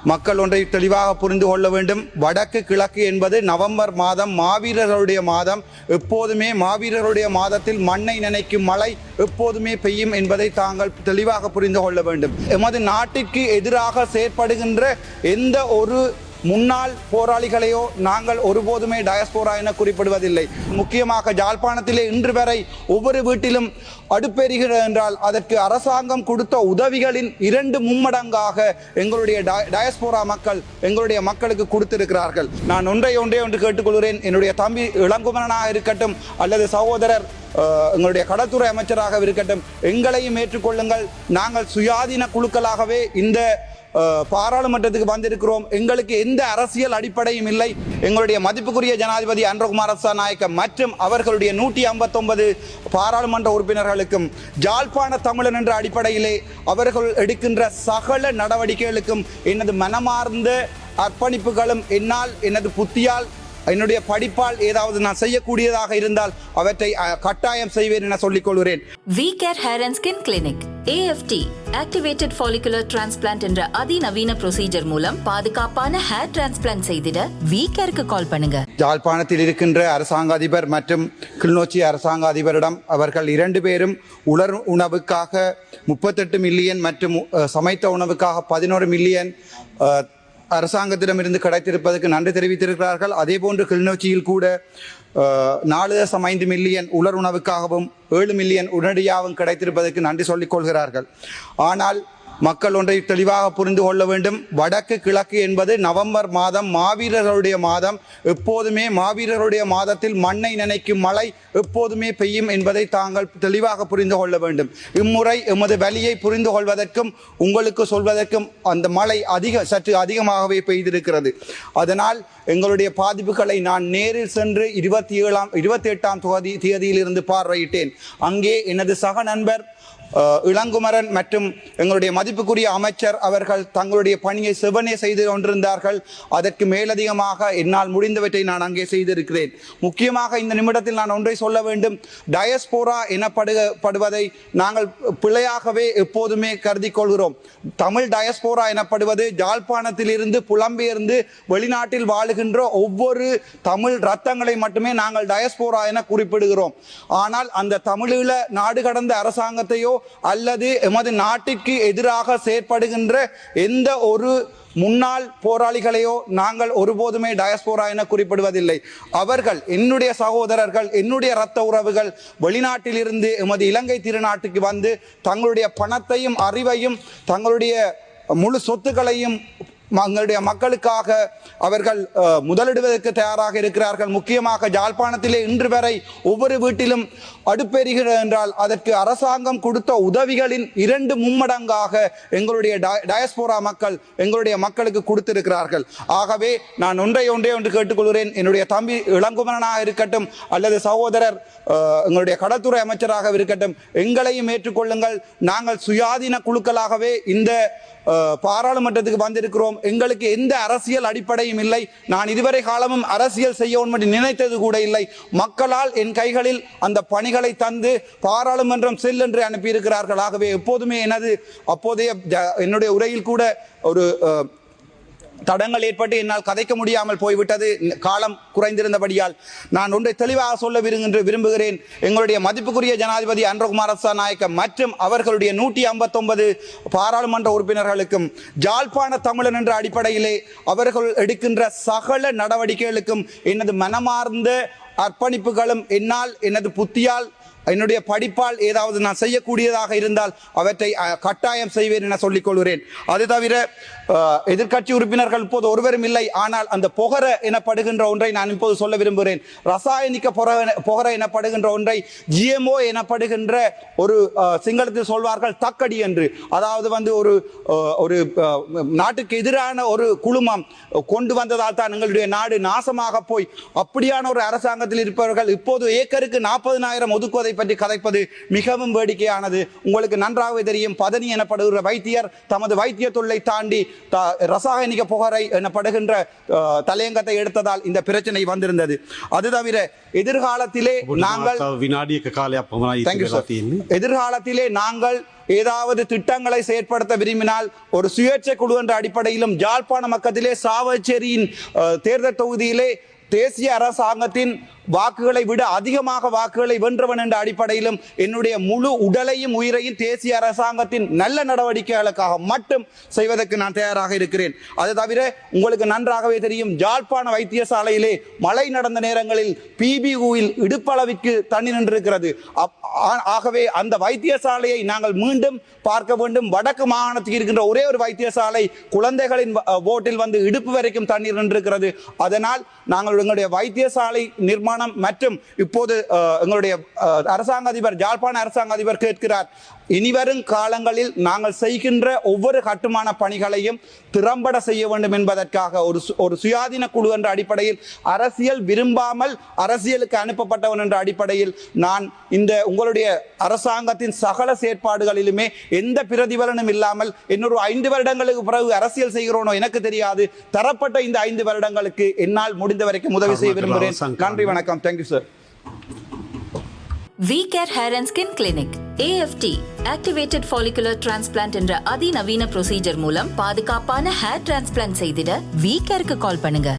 மக்கள் ஒன்றை தெளிவாக புரிந்து கொள்ள வேண்டும். வடக்கு கிழக்கு என்பது நவம்பர் மாதம் மாவீரர்களுடைய மாதம். எப்போதுமே மாவீரருடைய மாதத்தில் மண்ணை நினைக்கும் மழை எப்போதுமே பெய்யும் என்பதை தாங்கள் தெளிவாக புரிந்து கொள்ள வேண்டும். எமது நாட்டிற்கு எதிராக செயற்படுகின்ற எந்த ஒரு முன்னாள் போராளிகளையோ நாங்கள் ஒருபோதுமே டயஸ்போரா என குறிப்பிடுவதில்லை. முக்கியமாக யாழ்ப்பாணத்திலே இன்று வரை ஒவ்வொரு வீட்டிலும் அடுப்பெறுகிறது என்றால் அதற்கு அரசாங்கம் கொடுத்த உதவிகளின் 2 மும்மடங்காக எங்களுடைய டயஸ்போரா மக்கள் எங்களுடைய மக்களுக்கு கொடுத்திருக்கிறார்கள். நான் ஒன்றே கேட்டுக்கொள்கிறேன். என்னுடைய தம்பி இளங்குமரனாக இருக்கட்டும் அல்லது சகோதரர் எங்களுடைய கடற்துறை அமைச்சராக இருக்கட்டும், எங்களையும் ஏற்றுக்கொள்ளுங்கள். நாங்கள் சுயாதீன குழுக்களாகவே இந்த பாராளுமன்றத்துக்கு வந்திருக்கிறோம். எங்களுக்கு எந்த அரசியல் அடிப்படையும் இல்லை. எங்களுடைய மதிப்புக்குரிய ஜனாதிபதி அன்றகுமார் நாயக்க மற்றும் அவர்களுடைய 159 பாராளுமன்ற உறுப்பினர்களுக்கும் ஜாழ்ப்பாண தமிழன் என்ற அடிப்படையிலே அவர்கள் எடுக்கின்ற சகல நடவடிக்கைகளுக்கும் எனது மனமார்ந்த அர்ப்பணிப்புகளும் என்னால் எனது புத்தியால் என்னுடைய படிப்பால் ஏதாவது நான் செய்யக்கூடியதாக இருந்தால் அவற்றை கட்டாயம் செய்வேன் என சொல்லிக் கொள்கிறேன். V-Care Hair and Skin Clinic AFT Activated Follicular Transplant என்ற அதிநவீன ப்ரொசீஜர் மூலம் பாதுகாப்பான ஹேர் டிரான்ஸ்பிளான்ட் செய்திட V-Careக்கு கால் பண்ணுங்க. யாழ்ப்பாணத்தில் இருக்கின்ற அரசாங்க அதிபர் மற்றும் கிளிநொச்சி அரசாங்க அதிபரிடம் அவர்கள் 2 பேரும் உலர் உணவுக்காக 38 மில்லியன் மற்றும் சமைத்த உணவுக்காக 11 மில்லியன் அரசாங்கத்திடமிருந்து கிடைத்திருப்பதற்கு நன்றி தெரிவித்திருக்கிறார்கள். அதே போன்று கிளிநொச்சியில் கூட 4.5 மில்லியன் உலர் உணவுக்காகவும் 7 மில்லியன் உடனடியாகவும் கிடைத்திருப்பதற்கு நன்றி சொல்லிக் கொள்கிறார்கள். ஆனால் மக்கள் ஒன்றை தெளிவாக புரிந்து கொள்ள வேண்டும். வடக்கு கிழக்கு என்பது நவம்பர் மாதம் மாவீரர்களுடைய மாதம். எப்போதுமே மாவீரருடைய மாதத்தில் மண்ணை நினைக்கும் மழை எப்போதுமே பெய்யும் என்பதை தாங்கள் தெளிவாக புரிந்து கொள்ள வேண்டும். இம்முறை எமது வலியை புரிந்து கொள்வதற்கும் உங்களுக்கு சொல்வதற்கும் அந்த மழை சற்று அதிகமாகவே பெய்திருக்கிறது. அதனால் எங்களுடைய பாதிப்புகளை நான் நேரில் சென்று 28ஆம் தேதியிலிருந்து பார்வையிட்டேன். அங்கே எனது சக நண்பர் இளங்குமரன் மற்றும் எங்களுடைய மதிப்புக்குரிய அமைச்சர் அவர்கள் தங்களுடைய பணியை செவனே செய்து கொண்டிருந்தார்கள். அதற்கு மேலதிகமாக என்னால் முடிந்தவற்றை நான் அங்கே செய்திருக்கிறேன். முக்கியமாக இந்த நிமிடத்தில் நான் ஒன்றை சொல்ல வேண்டும். டயஸ்போரா எனப்படுவதை நாங்கள் பிழையாகவே எப்போதுமே கருதி கொள்கிறோம். தமிழ் டயஸ்போரா எனப்படுவது யாழ்ப்பாணத்திலிருந்து புலம்பெயர்ந்து வெளிநாட்டில் வாழுகின்ற ஒவ்வொரு தமிழ் ரத்தங்களை மட்டுமே நாங்கள் டயஸ்போரா என குறிப்பிடுகிறோம். ஆனால் அந்த தமிழீழ நாடு கடந்த அரசாங்கத்தையோ அல்லது எமது நாட்டிற்கு எதிராக செயற்படுகின்ற எந்த ஒரு முன்னாள் போராளிகளையோ நாங்கள் ஒருபோதுமே டயஸ்போரா என குறிப்பிடுவதில்லை. அவர்கள் என்னுடைய சகோதரர்கள், என்னுடைய இரத்த உறவுகள் வெளிநாட்டிலிருந்து எமது இலங்கை திருநாட்டுக்கு வந்து தங்களுடைய பணத்தையும் அறிவையும் தங்களுடைய முழு சொத்துக்களையும் எங்களுடைய மக்களுக்காக அவர்கள் முதலிடுவதற்கு தயாராக இருக்கிறார்கள். முக்கியமாக யாழ்ப்பாணத்திலே இன்று வரை ஒவ்வொரு வீட்டிலும் அடுப்பெறுகிறது என்றால் அதற்கு அரசாங்கம் கொடுத்த உதவிகளின் 2 மும்மடங்காக எங்களுடைய டயஸ்போரா மக்கள் எங்களுடைய மக்களுக்கு கொடுத்திருக்கிறார்கள். ஆகவே நான் ஒன்றே கேட்டுக்கொள்கிறேன். என்னுடைய தம்பி இளங்குமரனாக இருக்கட்டும் அல்லது சகோதரர் எங்களுடைய கடற்துறை அமைச்சராக இருக்கட்டும், எங்களையும் ஏற்றுக்கொள்ளுங்கள். நாங்கள் சுயாதீன குழுக்களாகவே இந்த பாராளுமன்றத்துக்கு வந்திருக்கிறோம். எங்களுக்கு எந்த அரசியல் அடிப்படையும் இல்லை. நான் இதுவரை காலமும் அரசியல் செய்ய நினைத்தது கூட இல்லை. மக்களால் என் கைகளில் அந்த பணிகளை தந்து பாராளுமன்றம் செல் என்று அனுப்பியிருக்கிறார்கள். ஆகவே எப்போதுமே என்னுடைய உரையில் கூட ஒரு தடங்கள் ஏற்பட்டு என்னால் கதைக்க முடியாமல் போய்விட்டது, காலம் குறைந்திருந்தபடியால். நான் ஒன்றை தெளிவாக சொல்ல விரும்புகிறேன். எங்களுடைய மதிப்புக்குரிய ஜனாதிபதி அன்றகுமார் நாயக்க மற்றும் அவர்களுடைய 159 பாராளுமன்ற உறுப்பினர்களுக்கும் ஜாழ்ப்பாண தமிழன் என்ற அடிப்படையிலே அவர்கள் எடுக்கின்ற சகல நடவடிக்கைகளுக்கும் எனது மனமார்ந்த அர்ப்பணிப்புகளும் என்னால் எனது புத்தியால் என்னுடைய படிப்பால் ஏதாவது நான் செய்யக்கூடியதாக இருந்தால் அவற்றை கட்டாயம் செய்வேன் என சொல்லிக் கொள்கிறேன். அது தவிர எதிர்கட்சி உறுப்பினர்கள் இப்போது ஒருவரும் இல்லை. ஆனால் அந்த பொகர எனப்படுகின்ற ஒன்றை நான் இப்போது சொல்ல விரும்புகிறேன். ரசாயனிக்க பொகர எனப்படுகின்ற ஒன்றை GMO எனப்படுகின்ற ஒரு சிங்களத்தில் சொல்வார்கள் தக்கடி என்று. அதாவது வந்து ஒரு நாட்டுக்கு எதிரான ஒரு குழுமம் கொண்டு வந்ததால் தான் எங்களுடைய நாடு நாசமாக போய் அப்படியான ஒரு அரசாங்கத்தில் இருப்பவர்கள் இப்போது ஏக்கருக்கு 40,000 ஒதுக்குவதை பற்றி கதைப்பது மிகவும் வேடிக்கையானது. உங்களுக்கு நன்றாகவே தெரியும். பதனி எனப்படுகிற வைத்தியர் தமது வைத்திய தொழிலை தாண்டி ரசாயனிக புகாரை எனப்படுகின்ற தலையங்கத்தை எடுத்ததால் இந்த பிரச்சனை வந்திருந்தது. அது தவிர எதிர்காலத்திலே நாங்கள் எதிர்காலத்திலே நாங்கள் ஏதாவது திட்டங்களை செயற்படுத்த விரும்பினால் ஒரு சுயேட்சை குழு என்ற அடிப்படையிலும் யாழ்ப்பாண மக்கத்திலே சாவச்சேரியின் தேர்தல் தொகுதியிலே தேசிய அரசாங்கத்தின் வாக்குகளை விட அதிகமாக வாக்குகளை வென்றவன் என்ற அடிப்படையிலும் என்னுடைய முழு உடலையும் உயிரையும் தேசிய அரசாங்கத்தின் நல்ல நடவடிக்கைகளுக்காக மட்டும் செய்வதற்கு நான் தயாராக இருக்கிறேன். அது தவிர உங்களுக்கு நன்றாகவே தெரியும், யாழ்ப்பாண வைத்தியசாலையிலே மழை நடந்த நேரங்களில் பிபியூவில் இடுப்பளவிற்கு தண்ணி நின்றிருக்கிறது. ஆகவே அந்த வைத்தியசாலையை நாங்கள் மீண்டும் பார்க்க வேண்டும். வடக்கு மாகாணத்தில் இருக்கின்ற ஒரே ஒரு வைத்தியசாலை குழந்தைகளின் ஓட்டில் வந்து இடுப்பு வரைக்கும் தண்ணீர் நின்றிருக்கிறது. அதனால் நாங்கள் எங்களுடைய வைத்தியசாலை நிர்மாணம் மற்றும் இப்போது எங்களுடைய அரசாங்க அதிபர் யாழ்ப்பாண அரசாங்க அதிபர் கேட்கிறார், இனிவரும் காலங்களில் நாங்கள் செய்கின்ற ஒவ்வொரு கட்டுமான பணிகளையும் திறம்பட செய்ய வேண்டும் என்பதற்காக ஒரு சுயாதீன குழு என்ற அடிப்படையில் அரசியல் விரும்பாமல் அரசியலுக்கு அனுப்பப்பட்டவன் என்ற அடிப்படையில் நான் இந்த உங்களுடைய அரசாங்கத்தின் சகல செயற்பாடுகளிலுமே எந்த பிரதிபலனும் இல்லாமல் இன்னொரு 5 வருடங்களுக்கு பிறகு அரசியல் செய்கிறோனோ எனக்கு தெரியாது. தரப்பட்ட இந்த 5 வருடங்களுக்கு என்னால் முடிந்த வரைக்கும் உதவி செய்ய விரும்புகிறேன். நன்றி, வணக்கம். Thank you sir. V-Care Hair and Skin Clinic AFT Activated Follicular Transplant என்ற அதிநவீன ப்ரொசீஜர் மூலம் பாதுகாப்பான ஹேர் டிரான்ஸ்பிளான்ட் செய்திட V-Careக்கு கால் பண்ணுங்க.